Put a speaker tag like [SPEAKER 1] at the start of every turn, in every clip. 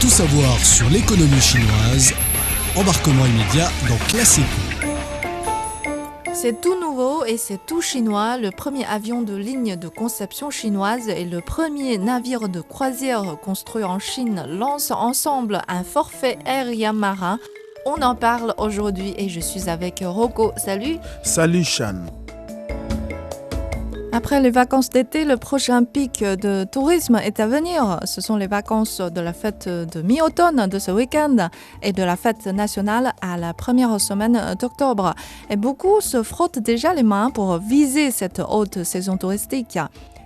[SPEAKER 1] Tout savoir sur l'économie chinoise, embarquement immédiat dans Classe Éco.
[SPEAKER 2] C'est tout nouveau et c'est tout chinois. Le premier avion de ligne de conception chinoise et le premier navire de croisière construit en Chine lancent ensemble un forfait aérien marin. On en parle aujourd'hui et je suis avec Rocco. Salut.
[SPEAKER 3] Salut Chan.
[SPEAKER 2] Après les vacances d'été, le prochain pic de tourisme est à venir. Ce sont les vacances de la fête de mi-automne de ce week-end et de la fête nationale à la première semaine d'octobre. Et beaucoup se frottent déjà les mains pour viser cette haute saison touristique.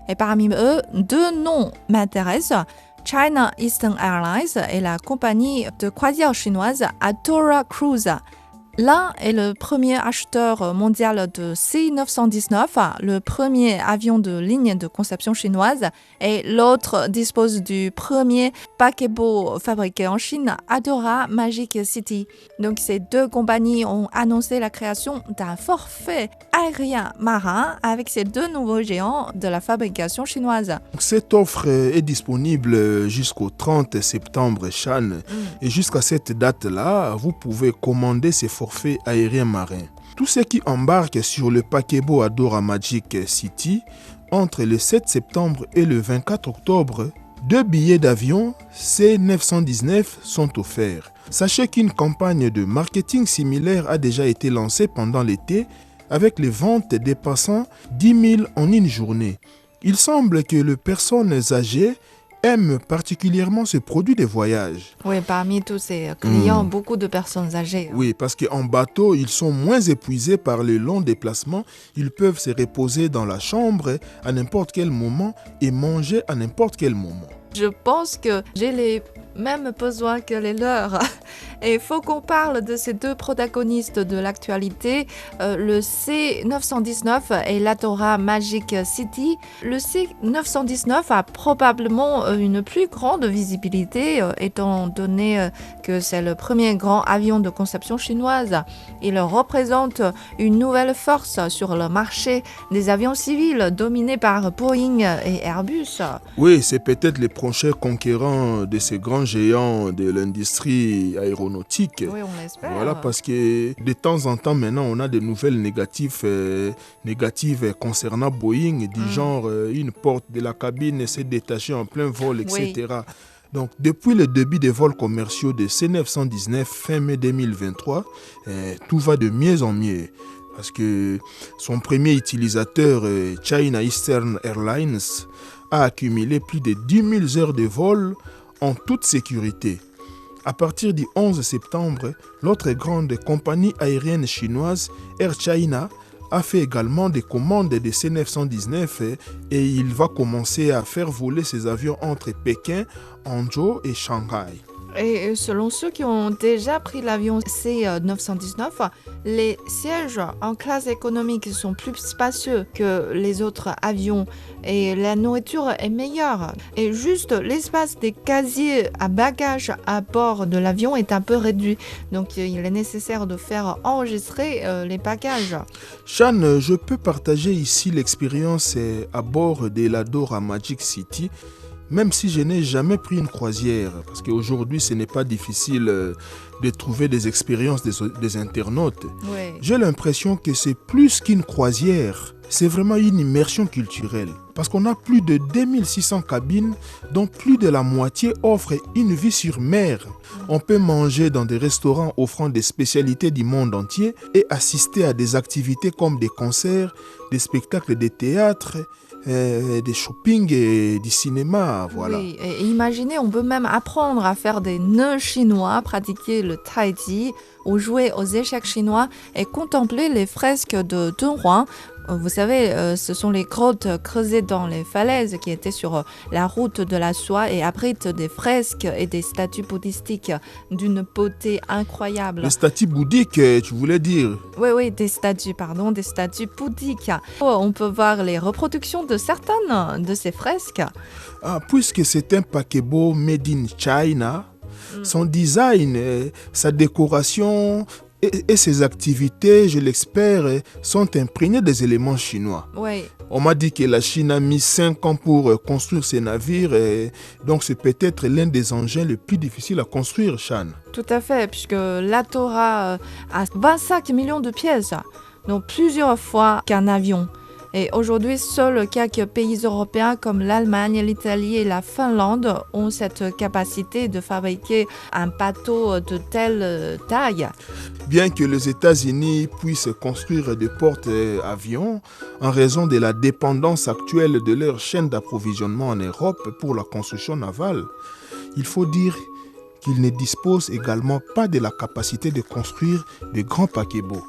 [SPEAKER 2] Et parmi eux, deux noms m'intéressent. China Eastern Airlines et la compagnie de croisière chinoise Atora Cruise. L'un est le premier acheteur mondial de C919, le premier avion de ligne de conception chinoise, et l'autre dispose du premier paquebot fabriqué en Chine, Adora Magic City. Donc ces deux compagnies ont annoncé la création d'un forfait aérien marin avec ces deux nouveaux géants de la fabrication chinoise.
[SPEAKER 3] Cette offre est disponible jusqu'au 30 septembre, Chan. Et jusqu'à cette date-là, vous pouvez commander ces forfaits aérien marin. Tous ceux qui embarquent sur le paquebot Adora Magic City entre le 7 septembre et le 24 octobre, 2 billets d'avion C919 sont offerts. Sachez qu'une campagne de marketing similaire a déjà été lancée pendant l'été avec les ventes dépassant 10 000 en une journée. Il semble que les personnes âgées aiment particulièrement ce produit de voyage.
[SPEAKER 2] Oui, parmi tous ces clients, beaucoup de personnes âgées.
[SPEAKER 3] Oui, parce qu'en bateau, ils sont moins épuisés par les longs déplacements. Ils peuvent se reposer dans la chambre à n'importe quel moment et manger à n'importe quel moment.
[SPEAKER 2] Je pense que j'ai les mêmes besoins que les leurs. Et il faut qu'on parle de ces deux protagonistes de l'actualité, le C919 et l'Adora Magic City. Le C919 a probablement une plus grande visibilité étant donné que c'est le premier grand avion de conception chinoise. Il représente une nouvelle force sur le marché des avions civils dominé par Boeing et Airbus.
[SPEAKER 3] Oui, c'est peut-être les prochains conquérants de ces grands géants de l'industrie aéronautique.
[SPEAKER 2] Oui, on l'espère.
[SPEAKER 3] Voilà, parce que de temps en temps, maintenant, on a des nouvelles négatives concernant Boeing, du genre une porte de la cabine s'est détachée en plein vol, etc. Oui. Donc, depuis le début des vols commerciaux de C919 fin mai 2023, tout va de mieux en mieux. Parce que son premier utilisateur, China Eastern Airlines, a accumulé plus de 10 000 heures de vol en toute sécurité. À partir du 11 septembre, l'autre grande compagnie aérienne chinoise, Air China, a fait également des commandes de C919 et il va commencer à faire voler ses avions entre Pékin, Hangzhou et Shanghai.
[SPEAKER 2] Et selon ceux qui ont déjà pris l'avion C919, les sièges en classe économique sont plus spacieux que les autres avions et la nourriture est meilleure. Et juste l'espace des casiers à bagages à bord de l'avion est un peu réduit. Donc il est nécessaire de faire enregistrer les bagages.
[SPEAKER 3] Chan, je peux partager ici l'expérience à bord de l'Adora Magic City. Même si je n'ai jamais pris une croisière, parce qu'aujourd'hui, ce n'est pas difficile de trouver des expériences des internautes.
[SPEAKER 2] Oui.
[SPEAKER 3] J'ai l'impression que c'est plus qu'une croisière, c'est vraiment une immersion culturelle. Parce qu'on a plus de 2600 cabines, dont plus de la moitié offrent une vue sur mer. On peut manger dans des restaurants offrant des spécialités du monde entier et assister à des activités comme des concerts, des spectacles de théâtre, des shopping et du cinéma, voilà.
[SPEAKER 2] Oui, et imaginez, on peut même apprendre à faire des nœuds chinois, pratiquer le tai chi ou jouer aux échecs chinois et contempler les fresques de Dunhuang. Vous savez, ce sont les grottes creusées dans les falaises qui étaient sur la route de la soie et abritent des fresques et des statues bouddhistiques d'une beauté incroyable.
[SPEAKER 3] Les statues bouddhiques, tu voulais dire?
[SPEAKER 2] Oui, des statues bouddhiques. On peut voir les reproductions de certaines de ces fresques.
[SPEAKER 3] Ah, puisque c'est un paquebot made in China, son design, sa décoration Et ces activités, je l'espère, sont imprégnées des éléments chinois.
[SPEAKER 2] Oui.
[SPEAKER 3] On m'a dit que la Chine a mis 5 ans pour construire ces navires, et donc c'est peut-être l'un des engins les plus difficiles à construire, Shan.
[SPEAKER 2] Tout à fait, puisque la Torah a 25 millions de pièces, donc plusieurs fois qu'un avion. Et aujourd'hui, seuls quelques pays européens comme l'Allemagne, l'Italie et la Finlande ont cette capacité de fabriquer un bateau de telle taille.
[SPEAKER 3] Bien que les États-Unis puissent construire des porte-avions, en raison de la dépendance actuelle de leur chaîne d'approvisionnement en Europe pour la construction navale, il faut dire qu'ils ne disposent également pas de la capacité de construire de grands paquebots.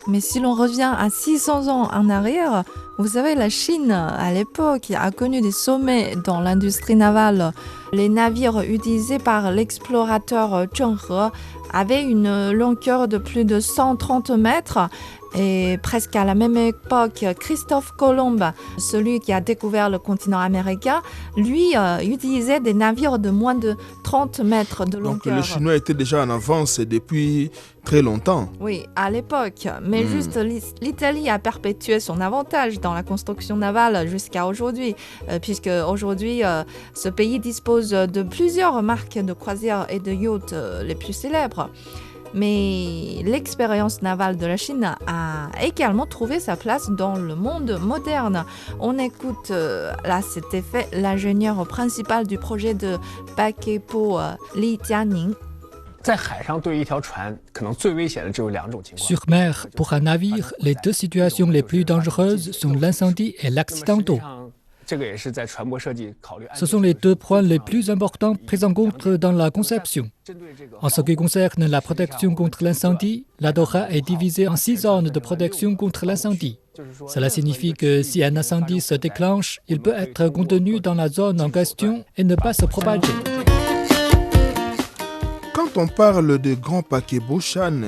[SPEAKER 2] Mais si l'on revient à 600 ans en arrière, vous savez, la Chine, à l'époque, a connu des sommets dans l'industrie navale. Les navires utilisés par l'explorateur Zheng He avaient une longueur de plus de 130 mètres. Et presque à la même époque, Christophe Colomb, celui qui a découvert le continent américain, lui utilisait des navires de moins de 30 mètres de longueur.
[SPEAKER 3] Donc le Chinois était déjà en avance depuis très longtemps.
[SPEAKER 2] Oui, à l'époque. Mais juste l'Italie a perpétué son avantage dans la construction navale jusqu'à aujourd'hui, puisque aujourd'hui, ce pays dispose de plusieurs marques de croisières et de yachts les plus célèbres. Mais l'expérience navale de la Chine a également trouvé sa place dans le monde moderne. On écoute, là c'était fait, l'ingénieur principal du projet de paquebot Li Jianing.
[SPEAKER 4] Sur mer, pour un navire, les deux situations les plus dangereuses sont l'incendie et l'accident d'eau. Ce sont les deux points les plus importants pris en compte dans la conception. En ce qui concerne la protection contre l'incendie, la Dora est divisée en 6 zones de protection contre l'incendie. Cela signifie que si un incendie se déclenche, il peut être contenu dans la zone en question et ne pas se propager.
[SPEAKER 3] Quand on parle de grands paquebots, Shan,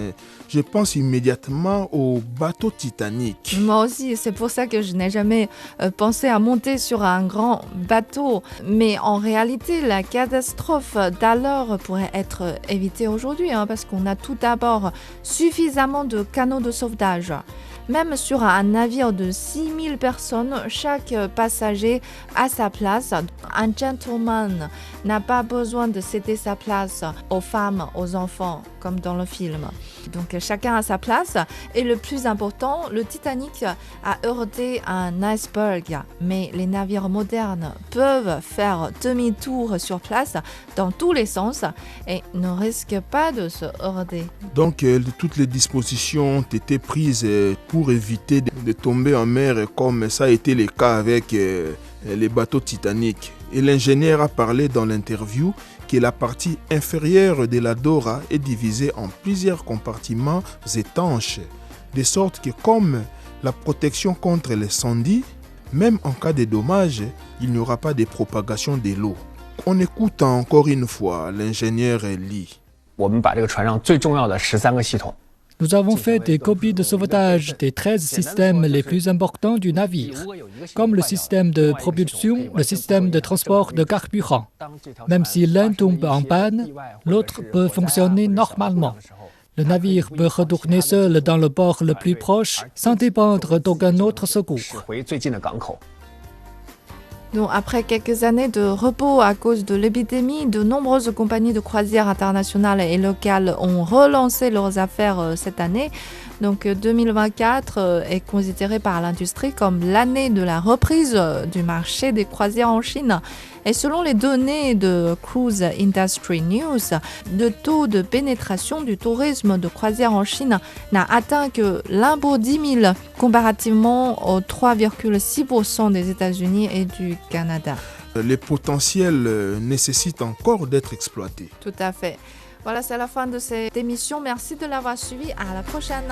[SPEAKER 3] je pense immédiatement au bateau Titanic.
[SPEAKER 2] Moi aussi, c'est pour ça que je n'ai jamais pensé à monter sur un grand bateau. Mais en réalité, la catastrophe d'alors pourrait être évitée aujourd'hui, parce qu'on a tout d'abord suffisamment de canaux de sauvetage. Même sur un navire de 6000 personnes, chaque passager a sa place. Un gentleman n'a pas besoin de céder sa place aux femmes, aux enfants, comme dans le film. Donc chacun a sa place. Et le plus important, le Titanic a heurté un iceberg. Mais les navires modernes peuvent faire demi-tour sur place dans tous les sens et ne risquent pas de se heurter.
[SPEAKER 3] Donc toutes les dispositions ont été prises pour éviter de tomber en mer comme ça a été le cas avec les bateaux Titanic. Et l'ingénieur a parlé dans l'interview que la partie inférieure de la Dora est divisée en plusieurs compartiments étanches, de sorte que comme la protection contre l'incendie, même en cas de dommage, il n'y aura pas de propagation de l'eau. On écoute encore une fois l'ingénieur Li.
[SPEAKER 4] Nous avons fait des copies de sauvetage des 13 systèmes les plus importants du navire, comme le système de propulsion, le système de transport de carburant. Même si l'un tombe en panne, l'autre peut fonctionner normalement. Le navire peut retourner seul dans le port le plus proche sans dépendre d'aucun autre secours.
[SPEAKER 2] Donc, après quelques années de repos à cause de l'épidémie, de nombreuses compagnies de croisière internationales et locales ont relancé leurs affaires cette année. Donc 2024 est considéré par l'industrie comme l'année de la reprise du marché des croisières en Chine. Et selon les données de Cruise Industry News, le taux de pénétration du tourisme de croisière en Chine n'a atteint que l'un pour 10 000, comparativement aux 3,6% des États-Unis et du Canada.
[SPEAKER 3] Les potentiels nécessitent encore d'être exploités.
[SPEAKER 2] Tout à fait. Voilà, c'est la fin de cette émission. Merci de l'avoir suivi. À la prochaine.